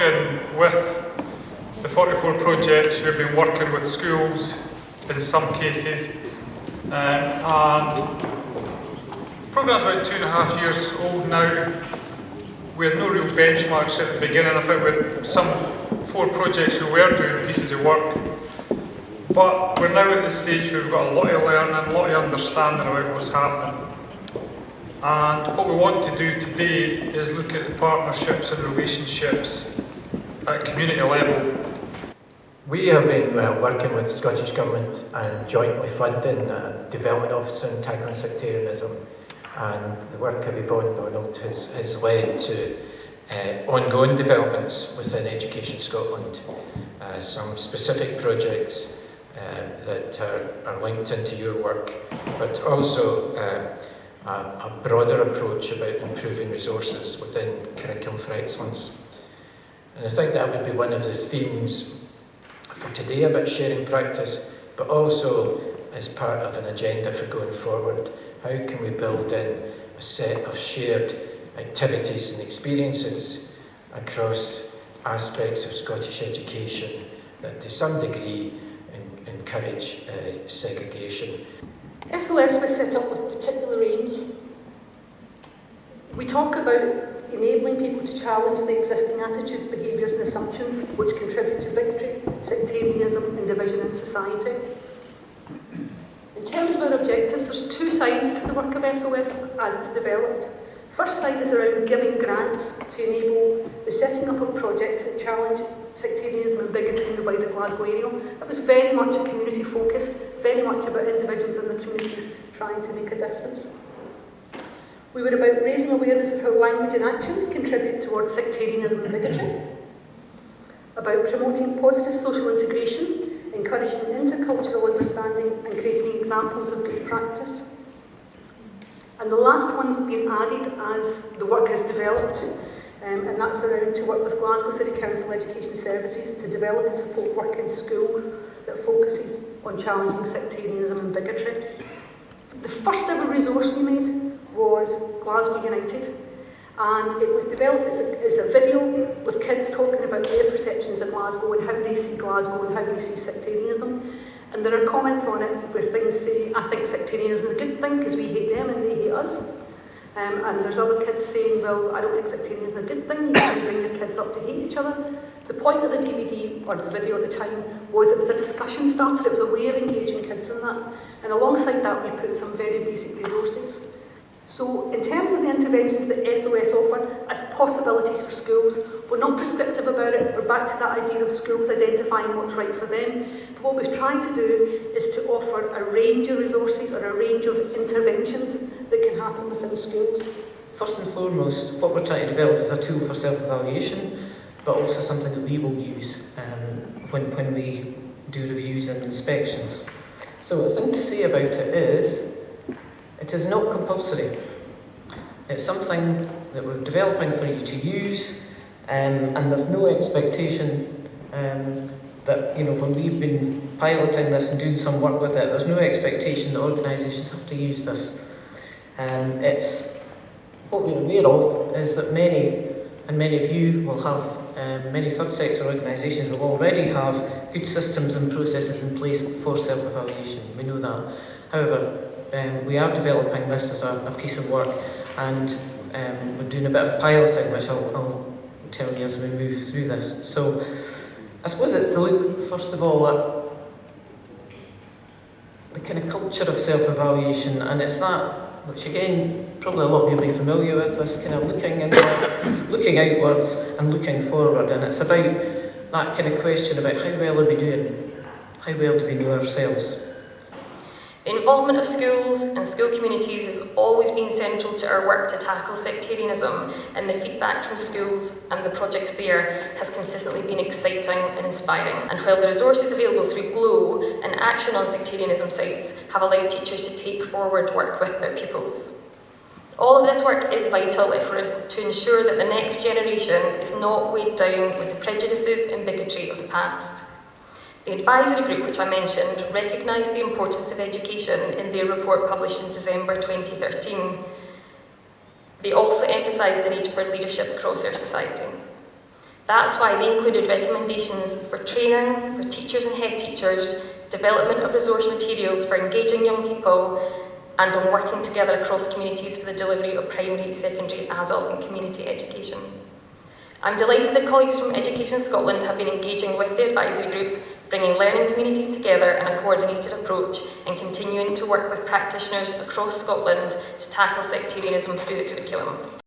working with the 44 projects who have been working with schools in some cases, and the programme's about 2.5 years old now. We had no real benchmarks at the beginning. I think we had some 4 projects who were doing pieces of work, but we're now at the stage where we've got a lot of learning, a lot of understanding about what's happening. And what we want to do today is look at the partnerships and relationships at community level. We have been working with the Scottish Government and jointly funding the Development Office on Tackling Sectarianism, and the work of Yvonne Donald has led to ongoing developments within Education Scotland, some specific projects that are linked into your work, but also a broader approach about improving resources within Curriculum for Excellence. And I think that would be one of the themes for today, about sharing practice, but also as part of an agenda for going forward. How can we build in a set of shared activities and experiences across aspects of Scottish education that to some degree encourage segregation? SOS was set up with particular aims. We talk about enabling people to challenge the existing attitudes, behaviours and assumptions which contribute to bigotry, sectarianism and division in society. In terms of our objectives, there's 2 sides to the work of SOS as it's developed. First side is around giving grants to enable the setting up of projects that challenge sectarianism and bigotry in the wider Glasgow area. That was very much a community focus, very much about individuals in the communities trying to make a difference. We were about raising awareness of how language and actions contribute towards sectarianism and bigotry, about promoting positive social integration, encouraging intercultural understanding and creating examples of good practice. And the last one's been added as the work has developed, and that's around to work with Glasgow City Council Education Services to develop and support work in schools that focuses on challenging sectarianism and bigotry. The first ever resource we made was Glasgow United, and it was developed as a video with kids talking about their perceptions of Glasgow and how they see Glasgow and how they see sectarianism. And there are comments on it where things say, I think sectarianism is a good thing because we hate them and they hate us. And there's other kids saying, well, I don't think sectarianism is a good thing, you can bring your kids up to hate each other. The point of the DVD, or the video at the time, was it was a discussion starter, it was a way of engaging kids in that. And alongside that, we put some very basic resources. So, in terms of the interventions that SOS offer as possibilities for schools, we're not prescriptive about it, we're back to that idea of schools identifying what's right for them. But what we've tried to do is to offer a range of resources or a range of interventions that can happen within schools. First and foremost, what we're trying to develop is a tool for self-evaluation, but also something that we will use when we do reviews and inspections. So the thing to say about it is, it is not compulsory. It's something that we're developing for you to use, and there's no expectation that, when we've been piloting this and doing some work with it, there's no expectation that organisations have to use this. It's what we're aware of is that many of you will have, many third sector organisations will already have good systems and processes in place for self-evaluation. We know that. However, we are developing this as a piece of work, and we're doing a bit of piloting, which I'll tell you as we move through this. So I suppose it's to look, first of all, at the kind of culture of self-evaluation, and it's that, which again, probably a lot of you will be familiar with, this kind of looking inwards, looking outwards and looking forward, and it's about that kind of question about how well are we doing, how well do we know ourselves. The involvement of schools and school communities has always been central to our work to tackle sectarianism, and the feedback from schools and the projects there has consistently been exciting and inspiring. And while the resources available through GLOW and Action on Sectarianism sites have allowed teachers to take forward work with their pupils. All of this work is vital if we're to ensure that the next generation is not weighed down with the prejudices and bigotry of the past. The advisory group, which I mentioned, recognised the importance of education in their report published in December 2013. They also emphasised the need for leadership across our society. That's why they included recommendations for training for teachers and head teachers, development of resource materials for engaging young people, and on working together across communities for the delivery of primary, secondary, adult and community education. I'm delighted that colleagues from Education Scotland have been engaging with the advisory group, bringing learning communities together in a coordinated approach and continuing to work with practitioners across Scotland to tackle sectarianism through the curriculum.